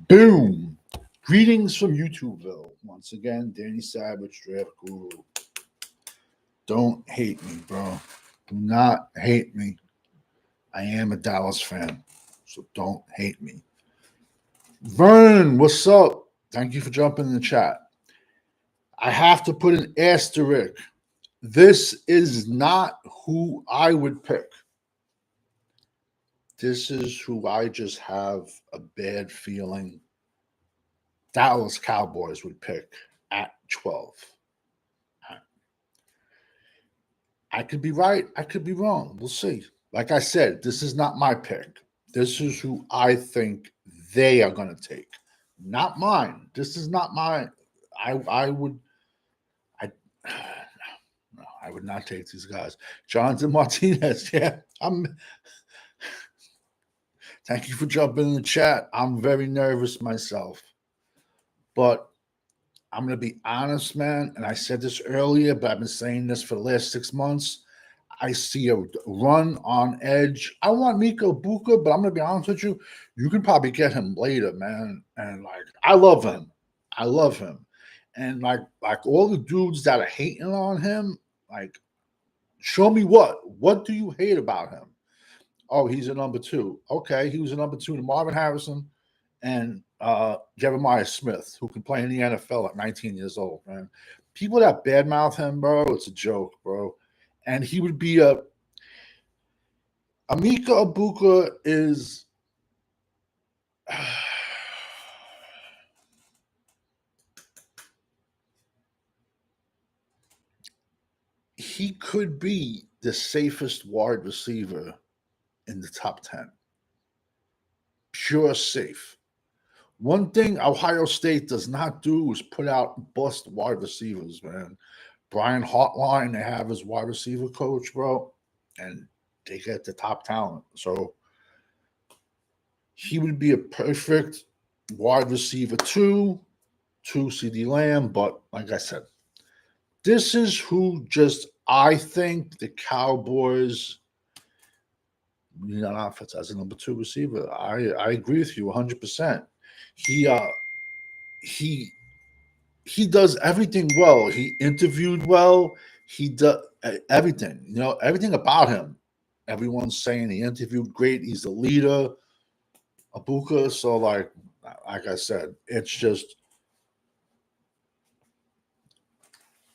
Boom. Greetings from YouTubeville. Once again, Danny Savage, Draft Guru. Don't hate me, bro. Do not hate me. I am a Dallas fan, so don't hate me. Vern, what's up? Thank you for jumping in the chat. I have to put an asterisk. This is not who I would pick. This is who I just have a bad feeling Dallas Cowboys would pick at 12. I could be right. I could be wrong. We'll see. Like I said, this is not my pick. This is who I think they are going to take. Not mine. This is not mine. I would no, I would not take these guys. Jonathan Martinez, yeah. Thank you for jumping in the chat. I'm very nervous myself. But I'm going to be honest, man, and I said this earlier, but I've been saying this for the last 6 months. I see a run on edge. I want Miko Buka, but I'm going to be honest with you. You can probably get him later, man. And, I love him. I love him. And, like all the dudes that are hating on him, show me what. What do you hate about him? Oh, he's a number 2. Okay, he was a number 2 to Marvin Harrison and Jeremiah Smith, who can play in the NFL at 19 years old, man. People that badmouth him, bro, it's a joke, bro. And he would be Amika Ibuka is he could be the safest wide receiver in the top 10. Pure safe. One thing Ohio State does not do is put out bust wide receivers, man. Brian Hartline, they have his wide receiver coach, bro, and they get the top talent. So he would be a perfect wide receiver 2 CeeDee Lamb. But like I said, this is who I think the Cowboys need on offense as a number 2 receiver. I agree with you 100%. He does everything well. He interviewed well. He does everything. Everything about him. Everyone's saying he interviewed great. He's a leader. Ibuka. So like I said, it's just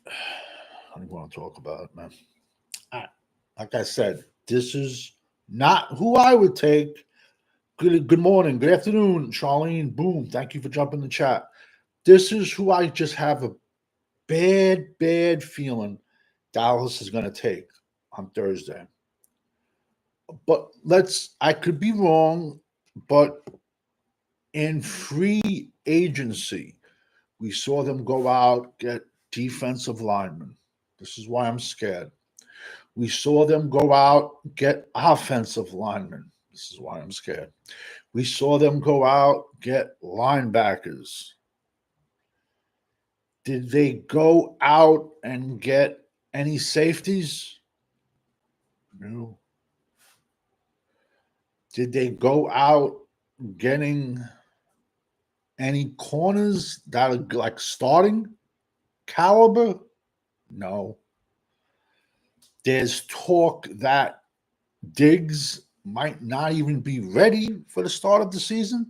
I don't want to talk about it, man. Like I said, this is not who I would take. Good morning. Good afternoon, Charlene. Boom. Thank you for jumping in the chat. This is who I just have a bad feeling Dallas is going to take on Thursday. But I could be wrong, but in free agency, we saw them go out, get defensive linemen. This is why I'm scared. We saw them go out, get offensive linemen. This is why I'm scared. We saw them go out, get linebackers. Did they go out and get any safeties? No. Did they go out getting any corners that are like starting caliber? No. There's talk that Diggs might not even be ready for the start of the season.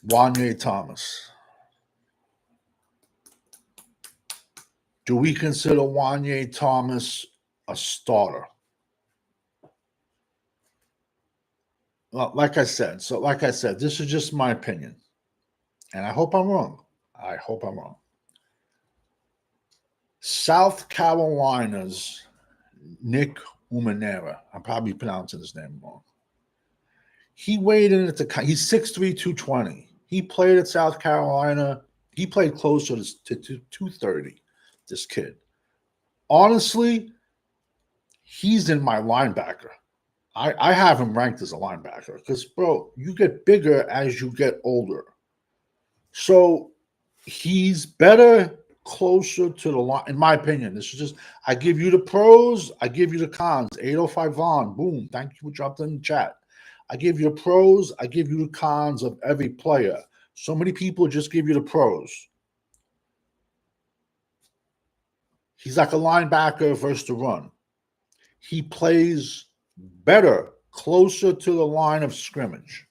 Wanye Thomas. Do we consider Wanye Thomas a starter? Well, like I said, this is just my opinion. And I hope I'm wrong. South Carolina's Nick Umanera. I'm probably pronouncing his name wrong. He weighed in he's 6'3", 220. He played at South Carolina. He played closer to 230, this kid. Honestly, he's in my linebacker. I have him ranked as a linebacker because, bro, you get bigger as you get older. So he's better closer to the line. In my opinion, this is just, I give you the pros, I give you the cons. 805 Vaughn, boom. Thank you for jumping in the chat. I give you the pros, I give you the cons of every player. So many people just give you the pros. He's like a linebacker versus the run. He plays better closer to the line of scrimmage.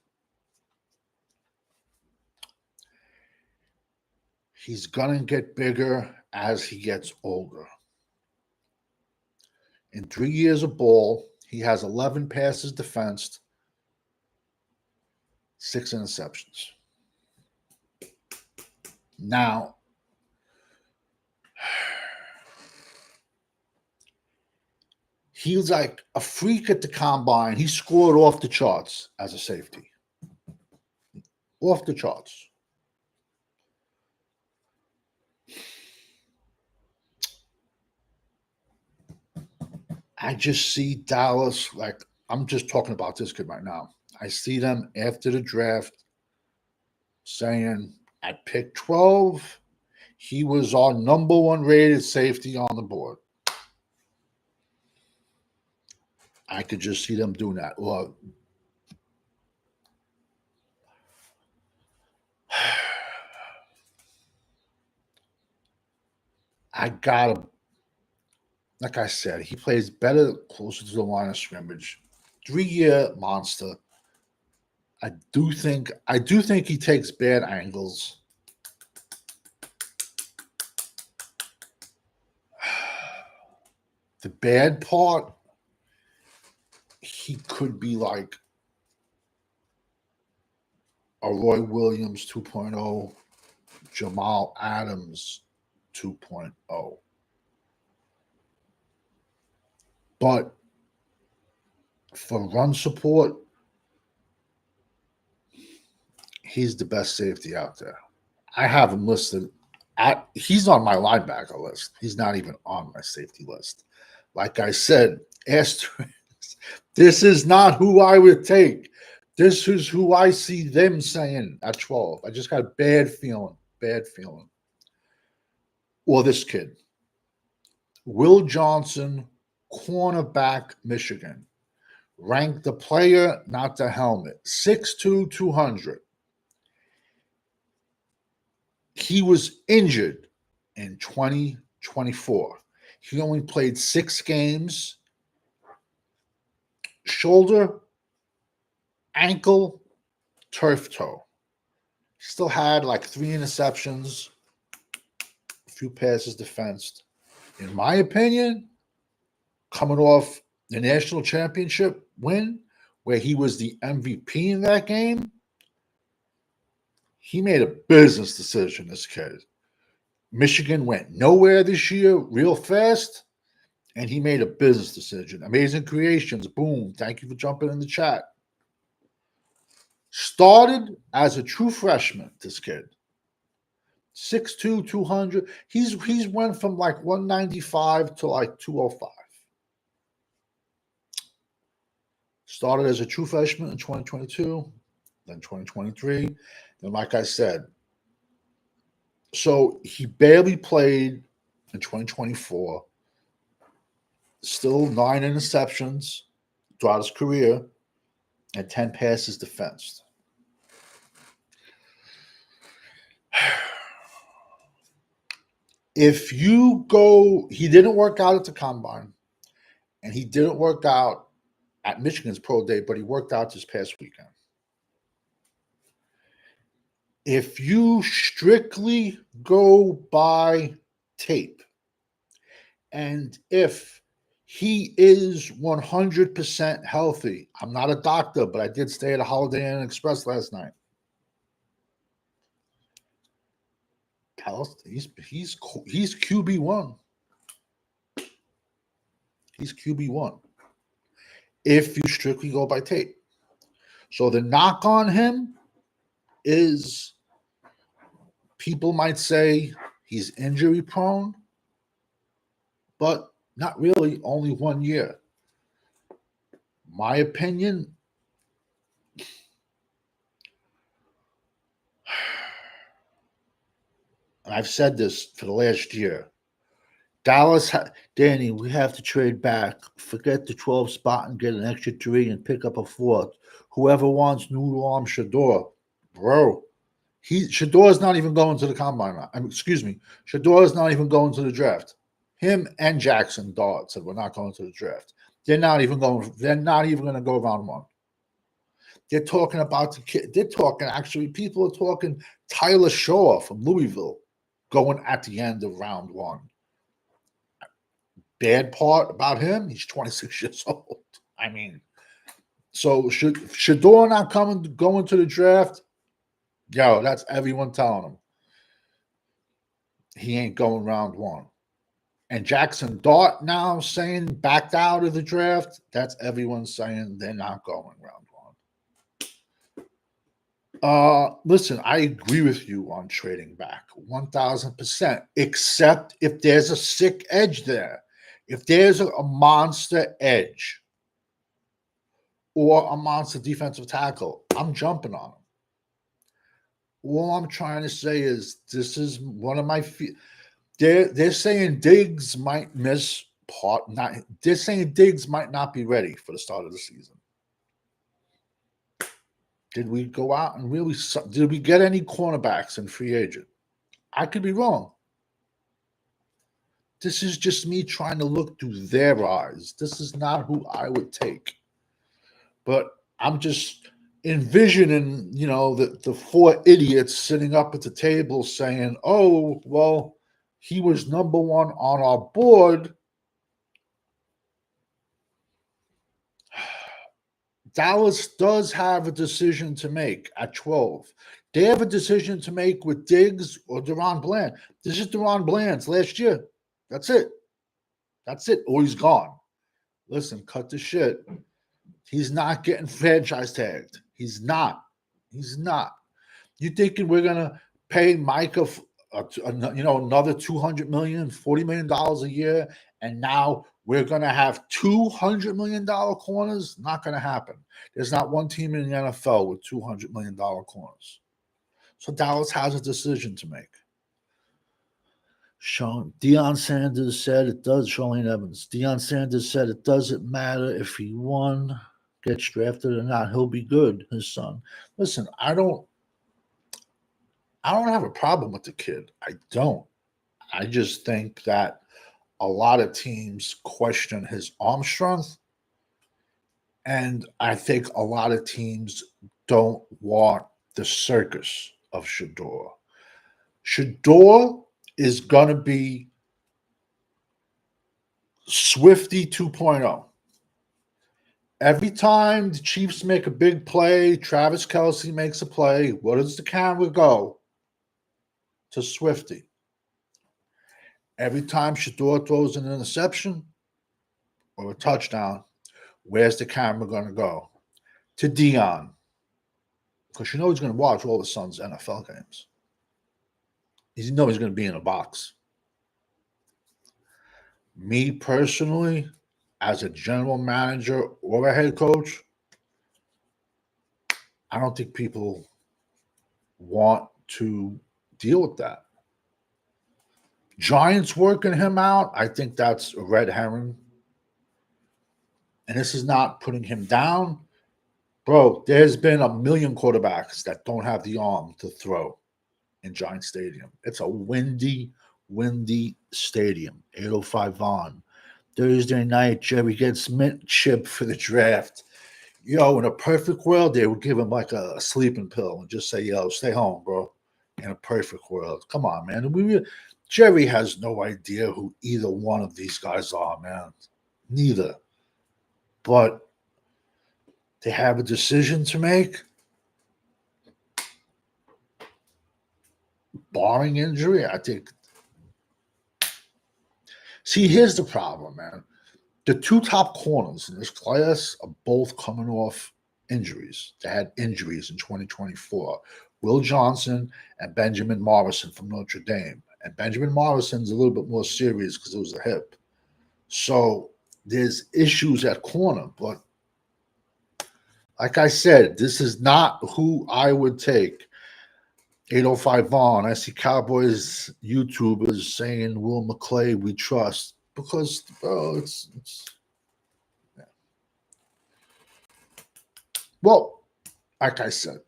He's going to get bigger as he gets older. In 3 years of ball, he has 11 passes defensed, 6 interceptions. Now, he's like a freak at the combine. He scored off the charts as a safety. Off the charts. I just see Dallas, like, I'm just talking about this kid right now. I see them after the draft saying at pick 12, he was our number 1 rated safety on the board. I could just see them doing that. Or I gotta, like I said, he plays better closer to the line of scrimmage. 3-year monster. I do think he takes bad angles. The bad part, he could be like a Roy Williams 2.0, Jamal Adams 2.0. But for run support, he's the best safety out there. I have him listed. He's on my linebacker list. He's not even on my safety list. Like I said, asterisk. This is not who I would take. This is who I see them saying at 12. I just got a bad feeling. Bad feeling. Or this kid. Will Johnson, cornerback, Michigan. Ranked the player, not the helmet. 6'2", 200. He was injured in 2024. He only played 6 games. Shoulder, ankle, turf toe. Still had like 3 interceptions, a few passes defensed. In my opinion, coming off the national championship win, where he was the MVP in that game, he made a business decision, this kid. Michigan went nowhere this year, real fast, and he made a business decision. Amazing Creations, boom. Thank you for jumping in the chat. Started as a true freshman, this kid. 6'2", 200. He's went from like 195 to like 205. Started as a true freshman in 2022, then 2023. And like I said, so he barely played in 2024. Still 9 interceptions throughout his career and 10 passes defensed. If you go, he didn't work out at the combine, and he didn't work out at Michigan's pro day, but he worked out this past weekend. If you strictly go by tape, and if he is 100% healthy, I'm not a doctor, but I did stay at a Holiday Inn Express last night. He's QB1. He's QB1. If you strictly go by tape. So the knock on him is people might say he's injury prone, but not really, only 1 year. My opinion, and I've said this for the last year. Danny, we have to trade back. Forget the 12 spot and get an extra 3 and pick up a 4th. Whoever wants Noodle Shador, bro. Shador's not even going to the combine. Excuse me. Shador's not even going to the draft. Him and Jackson Dart said we're not going to the draft. They're not even going. They're not even going to go round 1. They're talking about the kid. They're talking actually. People are talking Tyler Shaw from Louisville going at the end of round 1. Bad part about him, he's 26 years old. I mean, so Shador not going to the draft? Yo, that's everyone telling him he ain't going round 1. And Jackson Dart now saying backed out of the draft. That's everyone saying they're not going round 1. Listen, I agree with you on trading back 1,000%, except if there's a sick edge there. If there's a monster edge or a monster defensive tackle, I'm jumping on him. All I'm trying to say is this is one of my they're saying Diggs might miss part. They're saying Diggs might not be ready for the start of the season. Did we go out and really? Did we get any cornerbacks in free agent? I could be wrong. This is just me trying to look through their eyes. This is not who I would take. But I'm just envisioning, the 4 idiots sitting up at the table saying, oh, well, he was number 1 on our board. Dallas does have a decision to make at 12. They have a decision to make with Diggs or DaRon Bland. This is DaRon Bland's last year. That's it. Or he's gone. Listen, cut the shit. He's not getting franchise tagged. He's not. You thinking we're gonna pay Micah, another $200 million, $40 million a year, and now we're gonna have $200 million corners? Not gonna happen. There's not one team in the NFL with $200 million corners. So Dallas has a decision to make. Deion Sanders said it does. Charlene Evans. Deion Sanders said it doesn't matter if he gets drafted or not. He'll be good. His son. Listen, I don't have a problem with the kid. I don't. I just think that a lot of teams question his arm strength, and I think a lot of teams don't want the circus of Shador. Shador is going to be Swifty 2.0. Every time the Chiefs make a big play, Travis Kelce makes a play, where does the camera go? To Swifty. Every time Shador throws an interception or a touchdown, where's the camera going to go? To Deion. Because he's going to watch all his son's NFL games. He's going to be in a box. Me personally, as a general manager or a head coach, I don't think people want to deal with that. Giants working him out, I think that's a red herring. And this is not putting him down. Bro, there's been a million quarterbacks that don't have the arm to throw in Giant Stadium. It's a windy stadium. 805 Vaughn. Thursday night, Jerry gets mint chip for the draft. In a perfect world, they would give him like a sleeping pill and just say, stay home, bro. In a perfect world. Come on, man. Jerry has no idea who either one of these guys are, man. Neither. But they have a decision to make. Barring injury, I think. See, here's the problem, man. The 2 top corners in this class are both coming off injuries. They had injuries in 2024. Will Johnson and Benjamin Morrison from Notre Dame. And Benjamin Morrison's a little bit more serious because it was a hip. So there's issues at corner. But like I said, this is not who I would take. 805 Vaughn. I see Cowboys YouTubers saying Will McClay we trust because, bro, it's yeah. Well, like I said,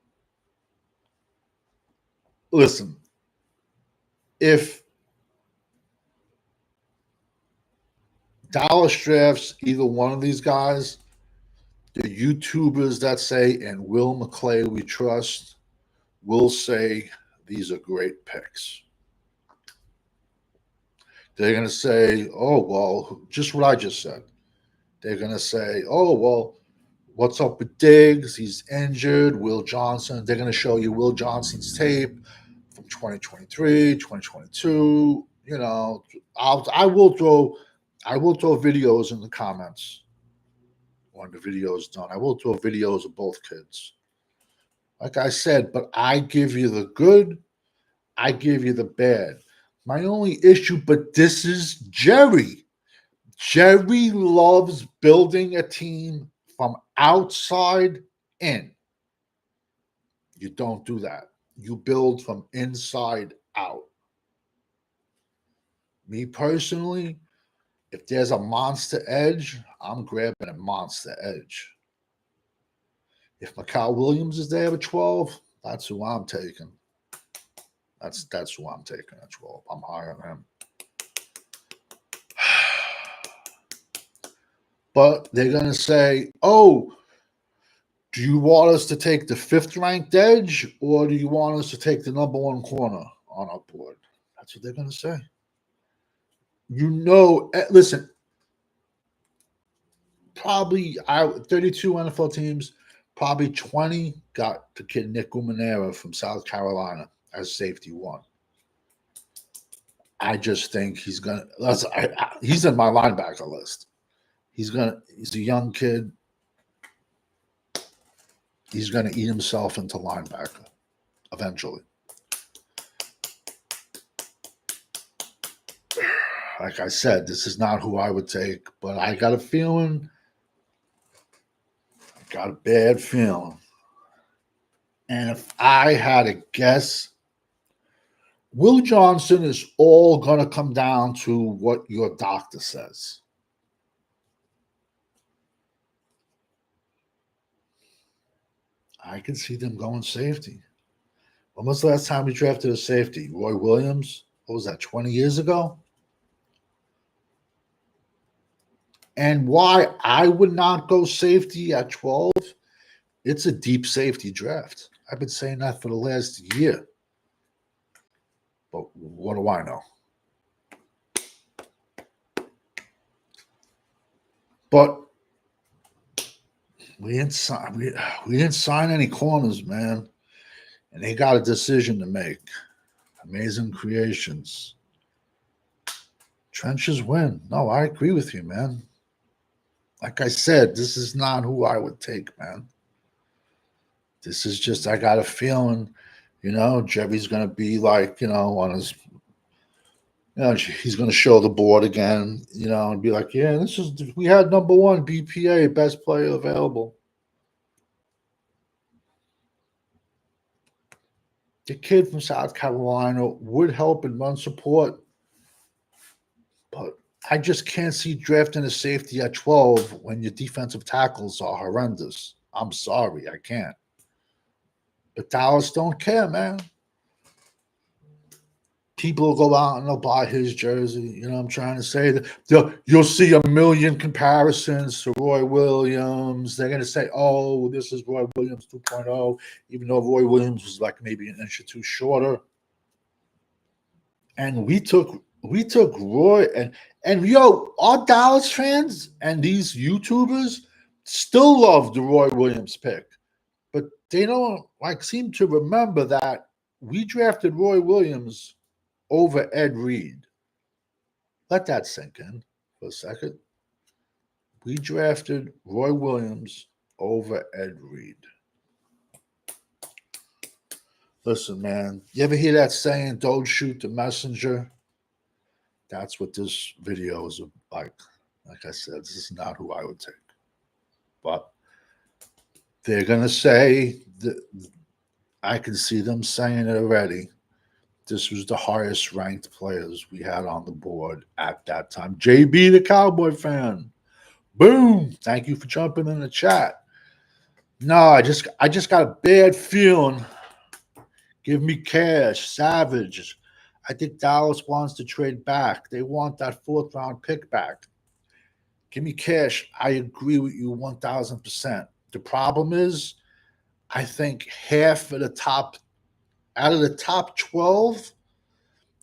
listen, if Dallas drafts either one of these guys, the YouTubers that say and Will McClay we trust will say these are great picks. They're going to say, oh, well, just what I just said. They're going to say, oh, well, what's up with Diggs? He's injured. Will Johnson. They're going to show you Will Johnson's tape from 2023, 2022. You know, I will throw videos in the comments when the video is done. I will throw videos of both kids. Like I said, but I give you the good, I give you the bad. My only issue, but this is Jerry. Jerry loves building a team from outside in. You don't do that. You build from inside out. Me personally, if there's a monster edge, I'm grabbing a monster edge. If Mikal Williams is there at 12, that's who I'm taking. That's who I'm taking at 12. I'm higher than him. But they're going to say, oh, do you want us to take the 5th ranked edge or do you want us to take the number 1 corner on our board? That's what they're going to say. You know, listen, probably 32 NFL teams, probably 20 got the kid Nick Umanera from South Carolina as safety 1. I just think he's going to, he's in my linebacker list. He's a young kid. He's going to eat himself into linebacker eventually. Like I said, this is not who I would take, but I got a feeling. I got a bad feeling. And if I had to guess, Will Johnson is all going to come down to what your doctor says. I can see them going safety. When was the last time we drafted a safety? Roy Williams? What was that, 20 years ago? And why I would not go safety at 12, it's a deep safety draft. I've been saying that for the last year. But what do I know? But we didn't sign any corners, man. And they got a decision to make. Amazing Creations. Trenches win. No, I agree with you, man. Like I said, this is not who I would take, man. This is just, I got a feeling, Jerry's going to be like, on his, he's going to show the board again, and be like, yeah, we had number 1 BPA, best player available. The kid from South Carolina would help in run support, but I just can't see drafting a safety at 12 when your defensive tackles are horrendous. I'm sorry, I can't. But Dallas don't care, man. People will go out and they'll buy his jersey. You know what I'm trying to say? You'll see a million comparisons to Roy Williams. They're going to say, oh, this is Roy Williams 2.0, even though Roy Williams was like maybe an inch or two shorter. And we took Roy and our Dallas fans and these YouTubers still love the Roy Williams pick. But they don't seem to remember that we drafted Roy Williams over Ed Reed. Let that sink in for a second. We drafted Roy Williams over Ed Reed. Listen, man, you ever hear that saying, don't shoot the messenger? That's what this video is like. Like I said, this is not who I would take. But they're going to say I can see them saying it already. This was the highest ranked players we had on the board at that time. JB, the Cowboy fan. Boom. Thank you for jumping in the chat. No, I just got a bad feeling. Give me cash, Savage. I think Dallas wants to trade back. They want that fourth round pick back. Give me cash. I agree with you 1000%. The problem is, I think half of the top, out of the top 12,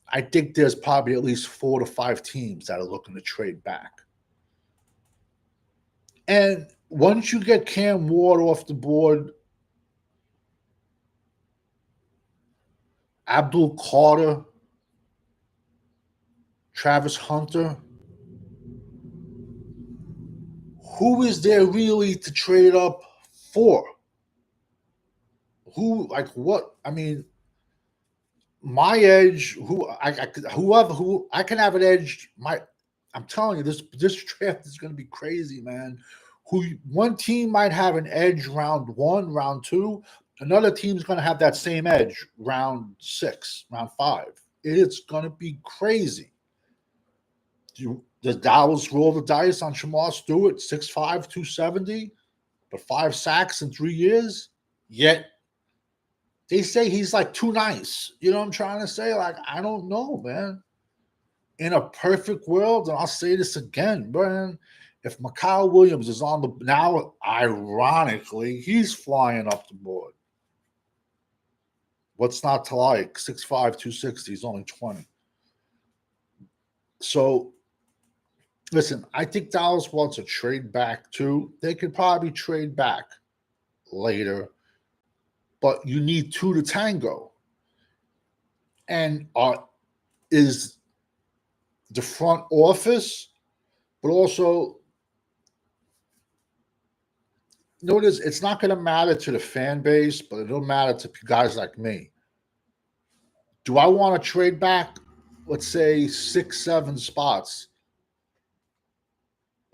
I think there's probably at least 4 to 5 teams that are looking to trade back. And once you get Cam Ward off the board, Abdul Carter, Travis Hunter, who is there really to trade up for? Who, like, what? I mean, my edge, who I can have an edge. I'm telling you, this draft is going to be crazy, man. One team might have an edge round 1, round 2. Another team's going to have that same edge round 6, round 5. It's going to be crazy. Does Dallas roll the dice on Shamar Stewart, 6'5", 270, but 5 sacks in 3 years? Yet they say he's like too nice. You know what I'm trying to say? Like, I don't know, man. In a perfect world, and I'll say this again, man, if Mikal Williams is on the now, ironically, he's flying up the board. What's not to like? 6'5", 260, he's only 20. So, listen, I think Dallas wants to trade back too. They could probably trade back later, but you need 2 to tango. And is the front office, but also notice it's not going to matter to the fan base, but it'll matter to guys like me. Do I want to trade back, let's say 6, 7 spots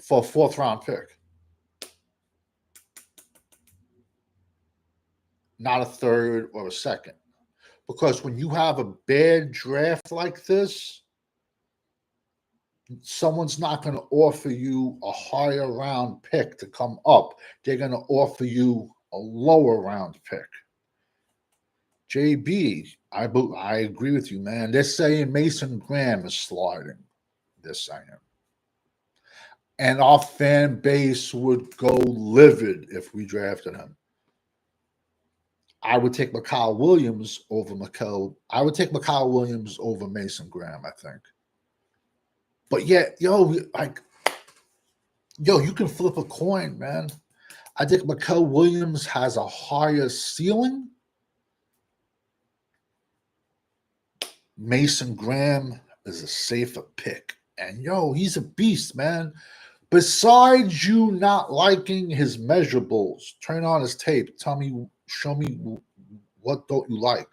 for a 4th round pick? Not a 3rd or a 2nd. Because when you have a bad draft like this, someone's not going to offer you a higher round pick to come up. They're going to offer you a lower round pick. JB, I agree with you, man. They're saying Mason Graham is sliding. They're saying. And our fan base would go livid if we drafted him. I would take Mikal Williams over I would take Mikal Williams over Mason Graham, I think. But yet, you can flip a coin, man. I think Mikal Williams has a higher ceiling. Mason Graham is a safer pick. And, he's a beast, man. Besides you not liking his measurables, turn on his tape. Show me what don't you like.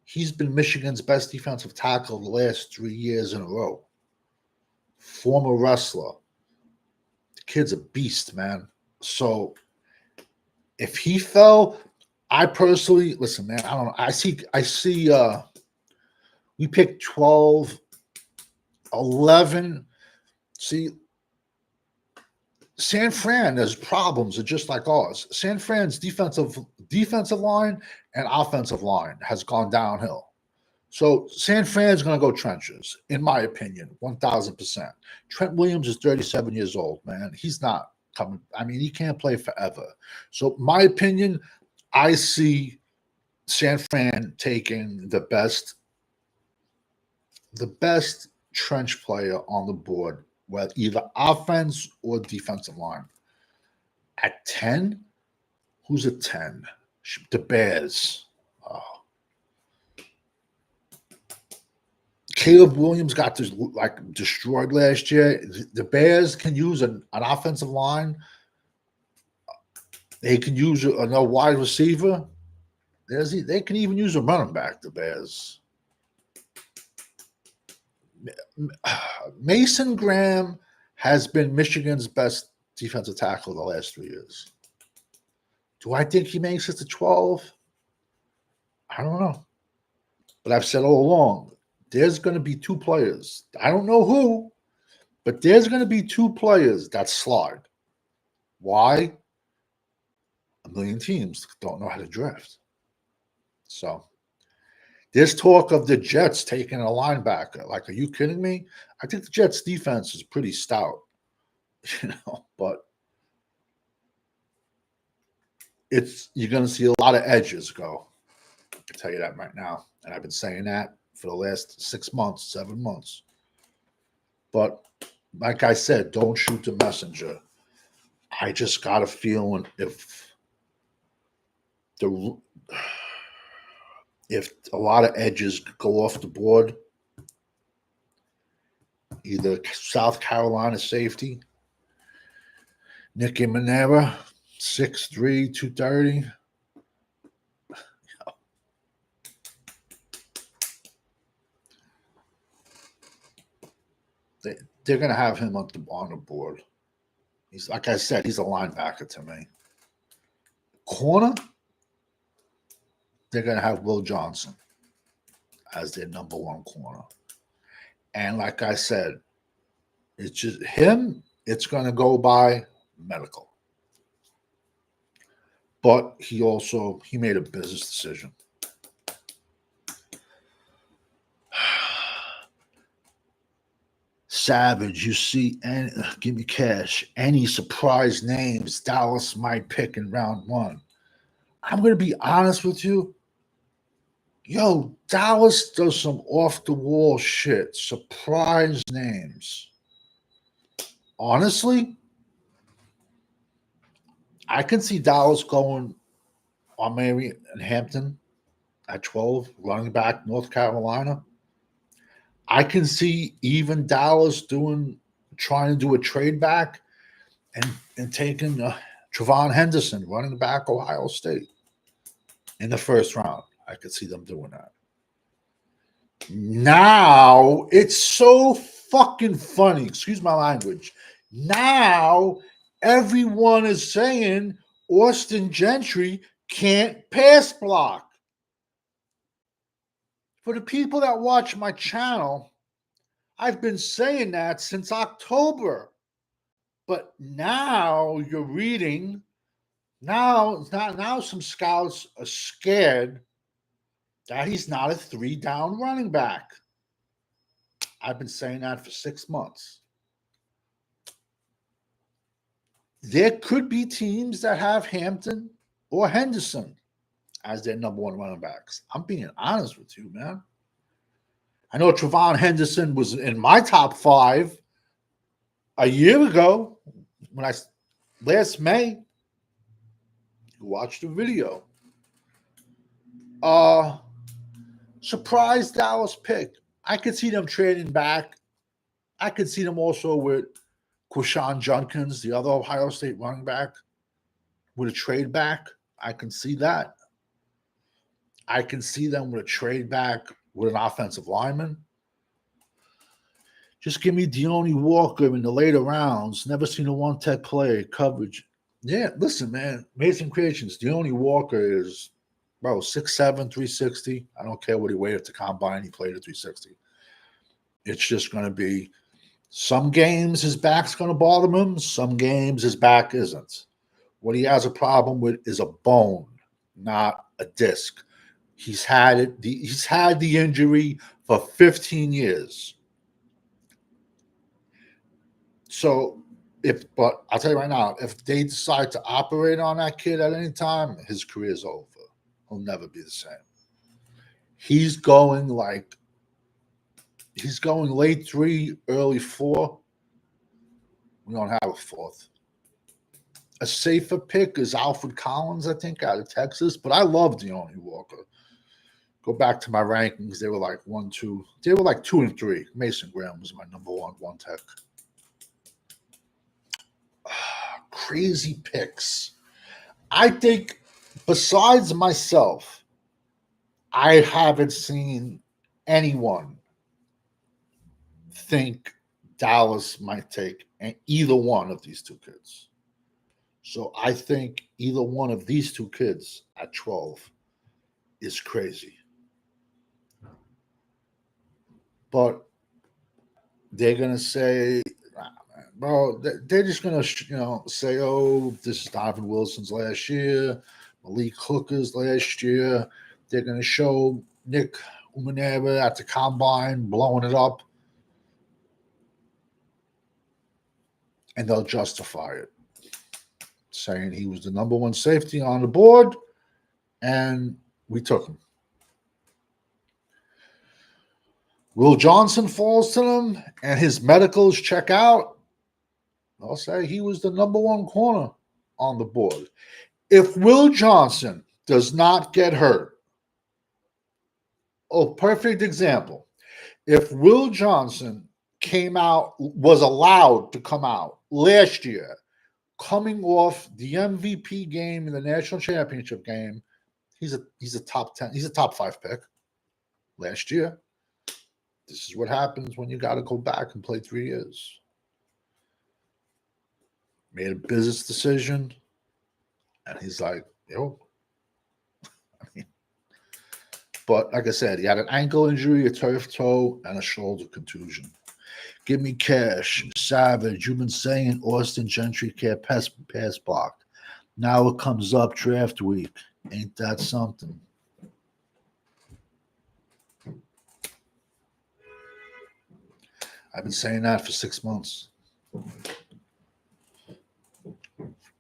He's been Michigan's best defensive tackle the last 3 years in a row. Former wrestler. The kid's a beast, man. So if he fell, I personally, listen, man, I don't know. I see we picked 12, 11. See, San Fran, there's problems are just like ours. San Fran's defensive line and offensive line has gone downhill. So San Fran's going to go trenches, in my opinion, 1,000%. Trent Williams is 37 years old, man. He's not coming. I mean, he can't play forever. So my opinion, I see San Fran taking the best trench player on the board, whether either offense or defensive line. At 10, who's at 10? The Bears. Oh. Caleb Williams got destroyed last year. The Bears can use an offensive line. They can use a wide receiver. They can even use a running back, the Bears. Mason Graham has been Michigan's best defensive tackle the last 3 years. Do I think he makes it to 12? I don't know. But I've said all along, there's going to be two players. I don't know who, but there's going to be two players that slide. Why? A million teams don't know how to draft. So there's talk of the Jets taking a linebacker. Like, are you kidding me? I think the Jets defense is pretty stout, but you're going to see a lot of edges go. I can tell you that right now. And I've been saying that for the last 6 months, 7 months. But like I said, don't shoot the messenger. I just got a feeling if a lot of edges go off the board, either South Carolina safety, Nicky Manera, 6'3", 230. They're going to have him on the board. He's, like I said, he's a linebacker to me. Corner, they're going to have Will Johnson as their number one corner. And like I said, it's just him. It's going to go by medical. But he made a business decision. Savage, you see, and give me cash. Any surprise names Dallas might pick in round 1? I'm going to be honest with you. Yo, Dallas does some off the wall shit. Surprise names. Honestly, I can see Dallas going on Mary and Hampton at 12, running back North Carolina. I can see even Dallas trying to do a trade back and taking Trevon Henderson, running back Ohio State, in the first round. I could see them doing that. Now it's so fucking funny. Excuse my language. Now everyone is saying Austin Gentry can't pass block. For the people that watch my channel, I've been saying that since October. But now you're reading, now some scouts are scared that he's not a 3-down running back. I've been saying that for 6 months. There could be teams that have Hampton or Henderson as their number one running backs. I'm being honest with you, man. I know Trevon Henderson was in my top 5 a year ago when last May. Watch the video. Surprise Dallas pick. I could see them trading back. I could see them also with Quashawn Junkins, the other Ohio State running back, with a trade back. I can see that. I can see them with a trade back with an offensive lineman. Just give me Deone Walker in the later rounds. Never seen a one-tech play coverage. Yeah, listen, man. Amazing Creations. Deone Walker is, 6'7", 360. I don't care what he weighed at the combine. He played at 360. It's just going to be some games his back's going to bother him. Some games his back isn't. What he has a problem with is a bone, not a disc. He's had the injury for 15 years. So but I'll tell you right now, if they decide to operate on that kid at any time, his career is over. He'll never be the same. He's going late 3, early 4. We don't have a 4th. A safer pick is Alfred Collins, I think, out of Texas. But I love Deone Walker. Go back to my rankings. They were like 1, 2. They were like 2 and 3. Mason Graham was my number one tech. Crazy picks. I think besides myself, I haven't seen anyone think Dallas might take either one of these 2 kids. So I think either one of these 2 kids at 12 is crazy. But they're going to say, bro, they're just going to, say, oh, this is Donovan Wilson's last year, Malik Hooker's last year. They're going to show Nick Umanera at the combine blowing it up, and they'll justify it, saying he was the number one safety on the board, and we took him. Will Johnson falls to them, and his medicals check out. They'll say he was the number one corner on the board. If Will Johnson does not get hurt, perfect example. If Will Johnson was allowed to come out last year, coming off the MVP game in the national championship game, he's a top 10, he's a top 5 pick last year. This is what happens when you got to go back and play 3 years. Made a business decision, and he's like, But like I said, he had an ankle injury, a turf toe, and a shoulder contusion. Give me cash, Savage. You've been saying Austin Gentry can't pass block. Now it comes up draft week. Ain't that something? I've been saying that for 6 months.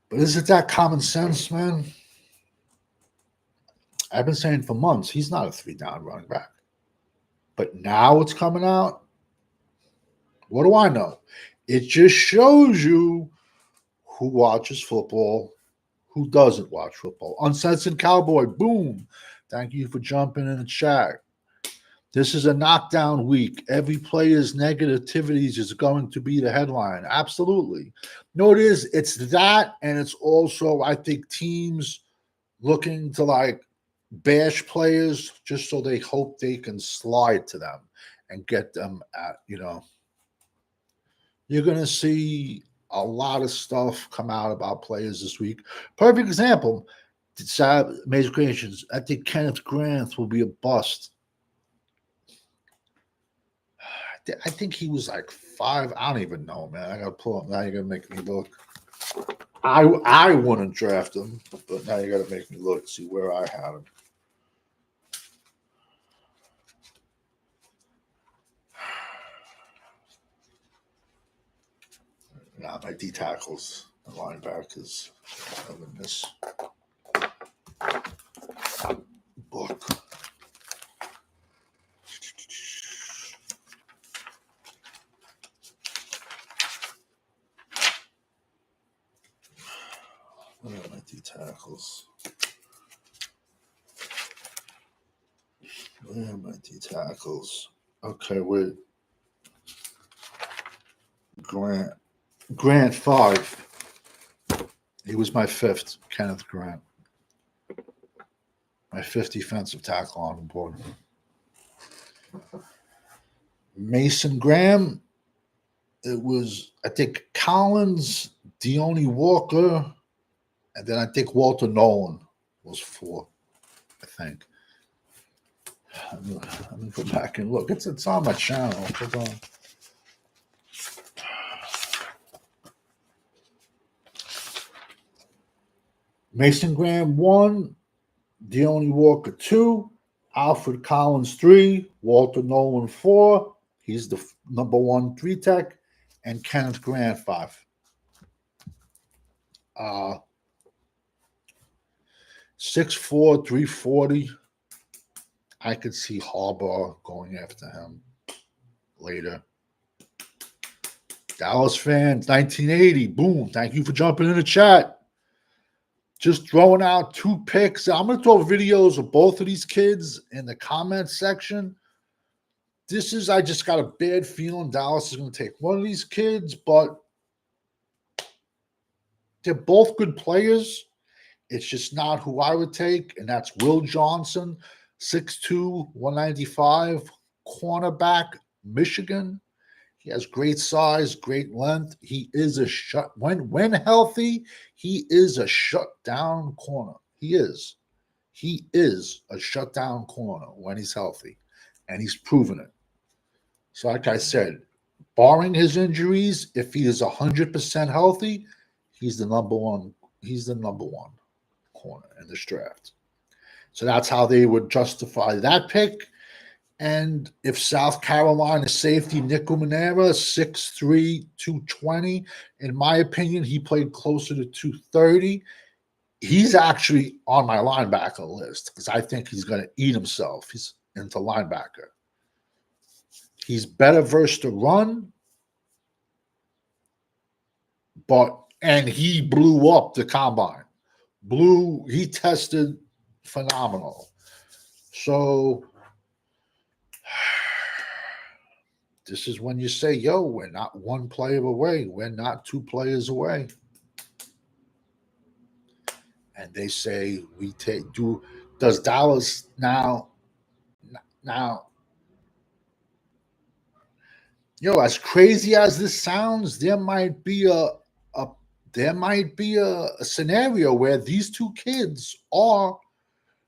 But is it that common sense, man? I've been saying for months, he's not a 3-down running back. But now it's coming out. What do I know? It just shows you who watches football, who doesn't watch football. Uncensored Cowboy, boom. Thank you for jumping in the chat. This is a knockdown week. Every player's negativities is going to be the headline. Absolutely. No, it is. It's that, and it's also, I think, teams looking to bash players just so they hope they can slide to them and get them at, You're going to see a lot of stuff come out about players this week. Perfect example, Major Creations. I think Kenneth Grant will be a bust. I think he was 5. I don't even know, man. I got to pull up. Now you're going to make me look. I wouldn't draft him, but now you got to make me look, see where I had him. Nah, my D tackles and linebackers are in this book. Where are my D tackles? Where are my D tackles? Okay, wait. Grant 5. He was my 5th, Kenneth Grant. My 5th defensive tackle on the board. Mason Graham. It was, I think, Collins, Deone Walker, and then I think Walter Nolan was 4, I think. Let me go back and look. It's on my channel. Hold on. Mason Graham 1, Deone Walker 2, Alfred Collins 3, Walter Nolan 4. He's the number 1 3-tech, and Kenneth Grant 5. 6'4", 340. I could see Harbaugh going after him later. Dallas fans, 1980. Boom. Thank you for jumping in the chat. Just throwing out 2 picks. I'm going to throw videos of both of these kids in the comments section. I just got a bad feeling Dallas is going to take one of these kids, but they're both good players. It's just not who I would take, and that's Will Johnson, 6'2", 195, cornerback, Michigan. He has great size, great length. He is when healthy, he is a shutdown corner. He is. He is a shutdown corner when he's healthy, and he's proven it. So, like I said, barring his injuries, if he is 100% healthy, he's the number one. He's the number one corner in this draft. So that's how they would justify that pick. And if South Carolina safety Nico Manera, 6'3", 220, in my opinion, he played closer to 230. He's actually on my linebacker list because I think he's going to eat himself. He's into linebacker. He's better versed to run, and he blew up the combine. He tested phenomenal. So this is when you say, yo, we're not one player away. We're not two players away. And they say does Dallas now, as crazy as this sounds, there might be a scenario where these two kids are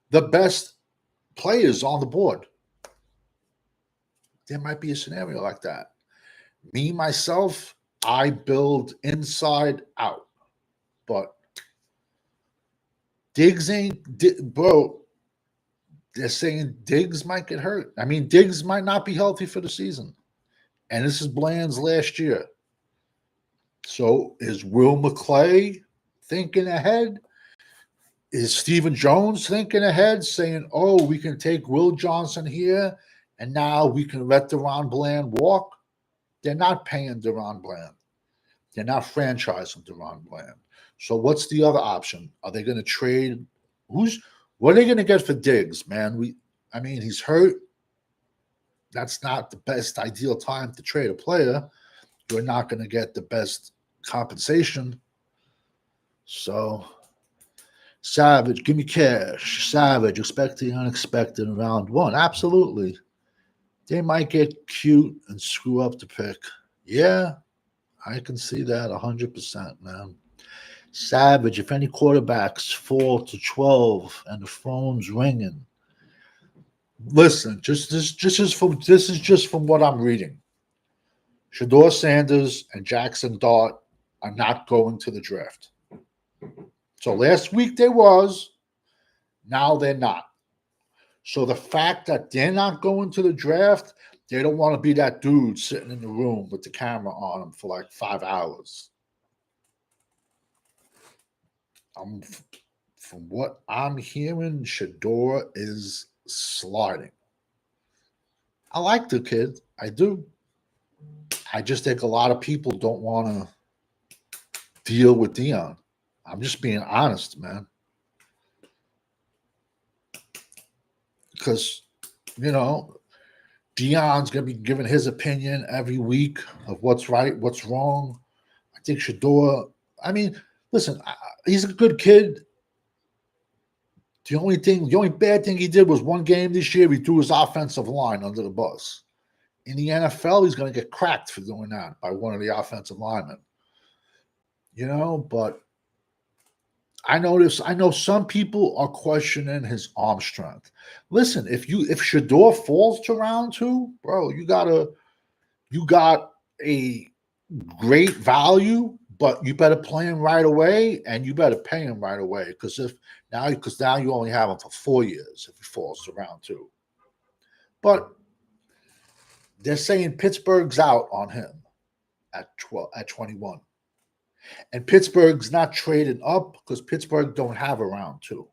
the best players on the board. There might be a scenario like that. Me, myself, I build inside out. But Diggs bro, they're saying Diggs might get hurt. I mean, Diggs might not be healthy for the season. And this is Bland's last year. So is Will McClay thinking ahead? Is Stephen Jones thinking ahead, saying, oh, we can take Will Johnson here, and now we can let DaRon Bland walk? They're not paying DaRon Bland. They're not franchising DaRon Bland. So what's the other option? Are they going to trade? What are they going to get for Diggs, man? He's hurt. That's not the best ideal time to trade a player. You're not going to get the best compensation. So, Savage, give me cash. Savage, expect the unexpected in round one. Absolutely. They might get cute and screw up the pick. Yeah, I can see that 100%, man. Savage, if any quarterbacks fall to 12 and the phone's ringing, listen, this is just from what I'm reading. Shedeur Sanders and Jackson Dart are not going to the draft. So last week they was, now they're not. So the fact that they're not going to the draft, they don't want to be that dude sitting in the room with the camera on them for like 5 hours. From what I'm hearing, Shedeur is sliding. I like the kid. I do. I just think a lot of people don't want to deal with Deion. I'm just being honest, man. Because, Deion's going to be giving his opinion every week of what's right, what's wrong. I think Shedeur, listen, he's a good kid. The only bad thing he did was one game this year, he threw his offensive line under the bus. In the NFL, he's going to get cracked for doing that by one of the offensive linemen. But I know some people are questioning his arm strength. Listen, if Shedeur falls to round 2, bro, you got a great value, but you better play him right away, and you better pay him right away because now you only have him for 4 years if he falls to round 2. But they're saying Pittsburgh's out on him at 21. And Pittsburgh's not trading up because Pittsburgh don't have a round 2.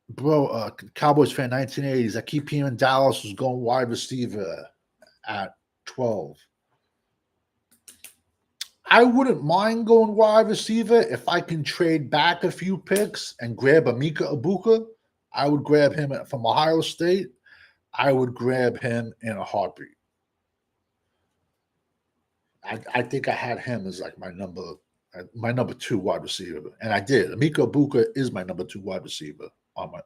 Bro, Cowboys fan 1980s. I keep hearing Dallas was going wide receiver at 12. I wouldn't mind going wide receiver if I can trade back a few picks and grab Emeka Egbuka. I would grab him from Ohio State. I would grab him in a heartbeat. I think I had him as like my number 2 wide receiver, and I did. Emeka Egbuka is my number 2 wide receiver on.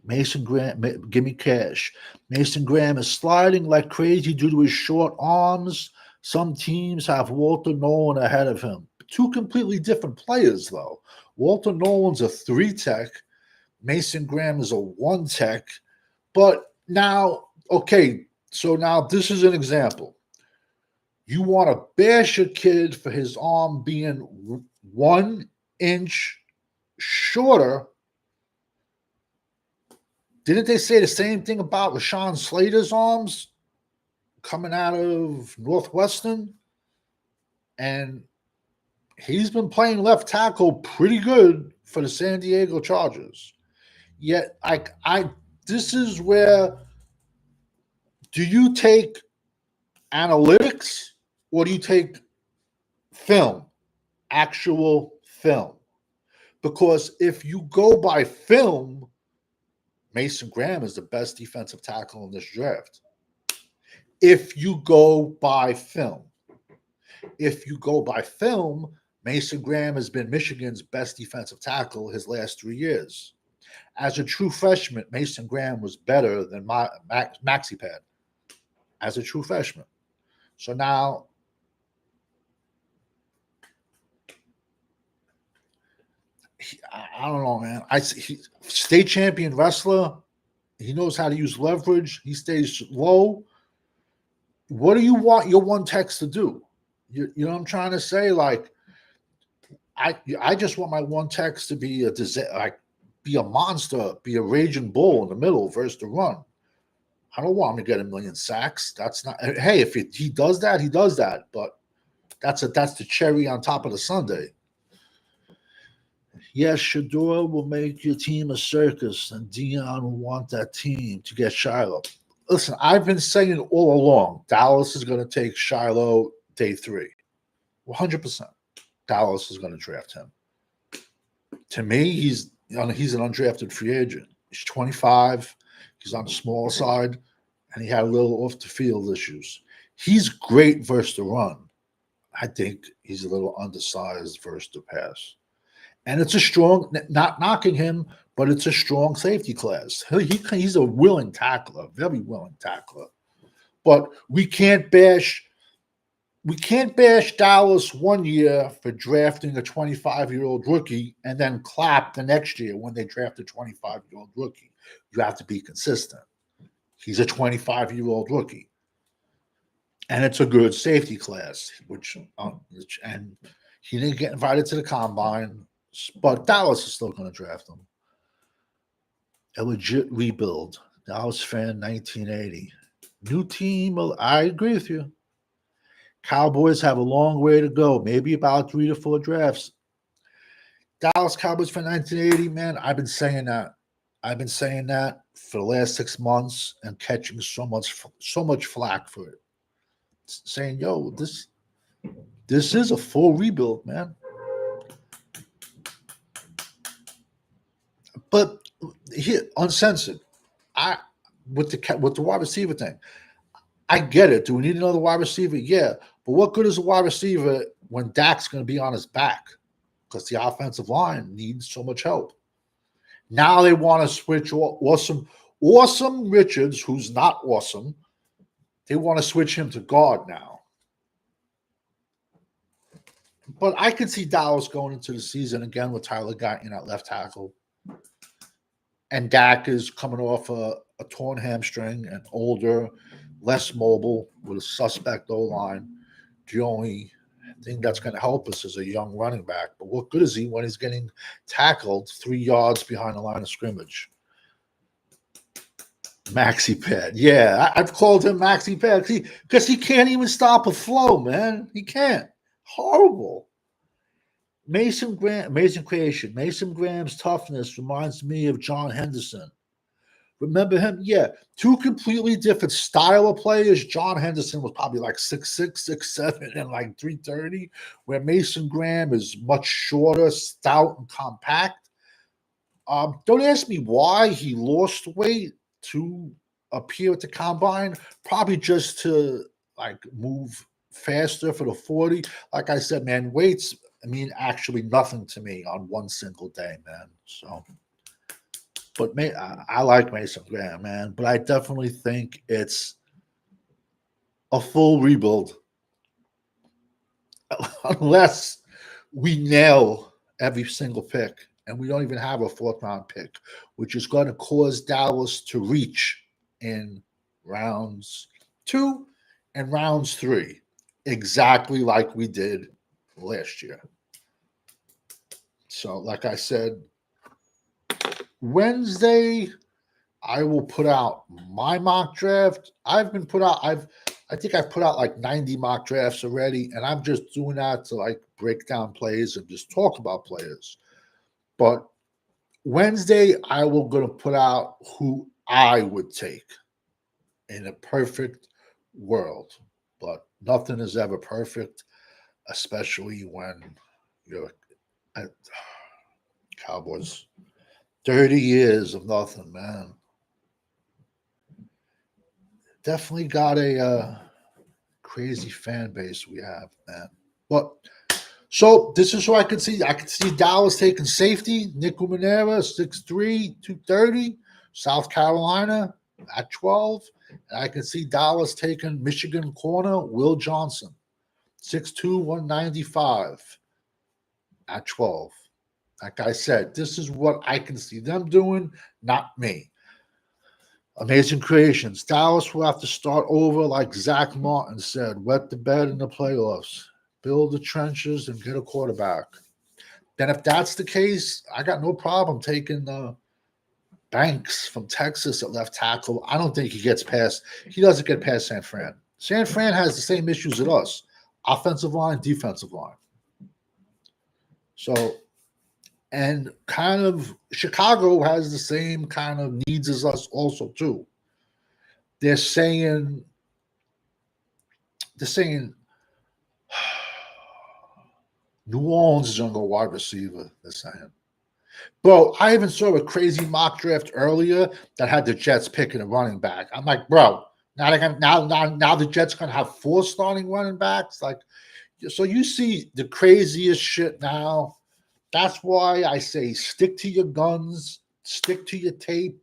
Mason Graham, give me cash. Mason Graham is sliding like crazy due to his short arms. Some teams have Walter Nolan ahead of him. two completely different players, though. Walter Nolan's a 3-tech. Mason Graham is a 1-tech. But now, okay, so now this is an example. You want to bash a kid for his arm being 1 inch shorter. Didn't they say the same thing about Rashawn Slater's arms coming out of Northwestern? And he's been playing left tackle pretty good for the San Diego Chargers. Yet, this is where, do you take analytics or do you take film, actual film? Because if you go by film, Mason Graham is the best defensive tackle in this draft. If you go by film. Mason Graham has been Michigan's best defensive tackle his last 3 years. As a true freshman, Mason Graham was better than Maxi Pad as a true freshman. So now, I don't know, man. State champion wrestler. He knows how to use leverage. He stays low. What do you want your 1-techs to do? You know what I'm trying to say? Like, I just want my 1-techs to be be a monster, be a raging bull in the middle versus the run. I don't want him to get 1,000,000 sacks. That's not. Hey, if he does that, he does that. But that's the cherry on top of the sundae. Yes, Shedeur will make your team a circus, and Dion will want that team to get Shiloh. Listen, I've been saying all along, Dallas is going to take Shiloh day 3. 100%. Dallas is going to draft him. To me, he's an undrafted free agent. He's 25. He's on the small side, and he had a little off-the-field issues. He's great versus the run. I think he's a little undersized versus the pass. And it's a strong, not knocking him, but it's a strong safety class. He's a willing tackler, very willing tackler. But we can't bash Dallas 1 year for drafting a 25-year-old rookie and then clap the next year when they draft a 25-year-old rookie. You have to be consistent. He's a 25-year-old rookie. And it's a good safety class, and he didn't get invited to the combine, but Dallas is still going to draft him. A legit rebuild. Dallas fan 1980. New team. I agree with you. Cowboys have a long way to go, maybe about 3 to 4 drafts. Dallas Cowboys for 1980, man, I've been saying that. I've been saying that for the last 6 months and catching so much flack for it. Saying, yo, this is a full rebuild, man. But here, uncensored, with the wide receiver thing, I get it. Do we need another wide receiver? Yeah. But what good is a wide receiver when Dak's going to be on his back? Because the offensive line needs so much help. Now they want to switch awesome Richards, who's not awesome. They want to switch him to guard now. But I could see Dallas going into the season again with Tyler Guyton at left tackle. And Dak is coming off a torn hamstring and older, less mobile with a suspect O-line. The only thing that's going to help us is a young running back. But what good is he when he's getting tackled 3 yards behind the line of scrimmage? Maxi Pad. Yeah, I've called him Maxi Pad because he can't even stop a flow, man. He can't. Horrible. Mason Graham, amazing creation. Mason Graham's toughness reminds me of John Henderson. Remember him? Yeah. 2 completely different style of players. John Henderson was probably like 6'6", 6'7", and like 330, where Mason Graham is much shorter, stout, and compact. Don't ask me why he lost weight to appear at the combine. Probably just to like move faster for the 40. Like I said, man, weights mean actually nothing to me on one single day, man. So, but I like Mason Graham, man. But I definitely think it's a full rebuild, unless we nail every single pick, and we don't even have a fourth round pick, which is going to cause Dallas to reach in rounds 2 and rounds 3, exactly like we did last year. So, like I said, Wednesday, I will put out my mock draft. I think I've put out like 90 mock drafts already, and I'm just doing that to like break down players and just talk about players. But Wednesday, I will gonna put out who I would take in a perfect world. But nothing is ever perfect, especially when you're at Cowboys. 30 years of nothing, man. Definitely got a crazy fan base we have, man. But so this is what I could see. I could see Dallas taking safety, Nick Umanera, 6'3", 230, South Carolina at 12. And I could see Dallas taking Michigan corner, Will Johnson, 6'2", 195 at 12. Like I said, this is what I can see them doing, not me. Amazing creations. Dallas will have to start over, like Zach Martin said, wet the bed in the playoffs, build the trenches, and get a quarterback. Then, if that's the case, I got no problem taking Banks from Texas at left tackle. I don't think he doesn't get past San Fran. San Fran has the same issues as us, offensive line, defensive line. So, and kind of Chicago has the same kind of needs as us also, too. They're saying New Orleans is going to go wide receiver. They're saying. Bro, I even saw a crazy mock draft earlier that had the Jets picking a running back. I'm like, bro, now the Jets gonna have 4 starting running backs. Like, so you see the craziest shit now. That's why I say stick to your guns, stick to your tape.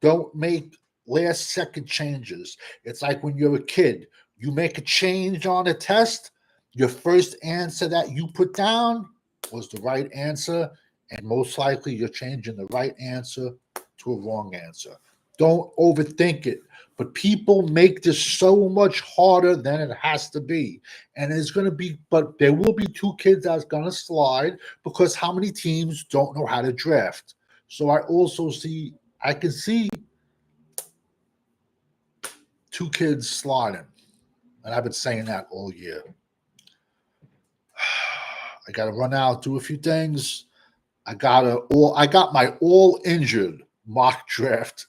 Don't make last second changes. It's like when you're a kid, you make a change on a test. Your first answer that you put down was the right answer, and most likely you're changing the right answer to a wrong answer. Don't overthink it. But people make this so much harder than it has to be. And it's going to be, but there will be 2 kids that's going to slide because how many teams don't know how to draft? So I can see 2 kids sliding. And I've been saying that all year. I got to run out, do a few things. I got my all injured mock draft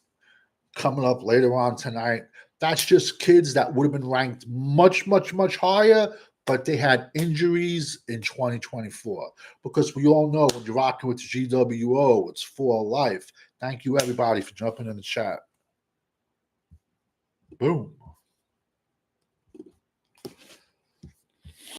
coming up later on tonight. That's just kids that would have been ranked much, much, much higher, but they had injuries in 2024. Because we all know when you're rocking with the GWO, it's for life. Thank you, everybody, for jumping in the chat. Boom.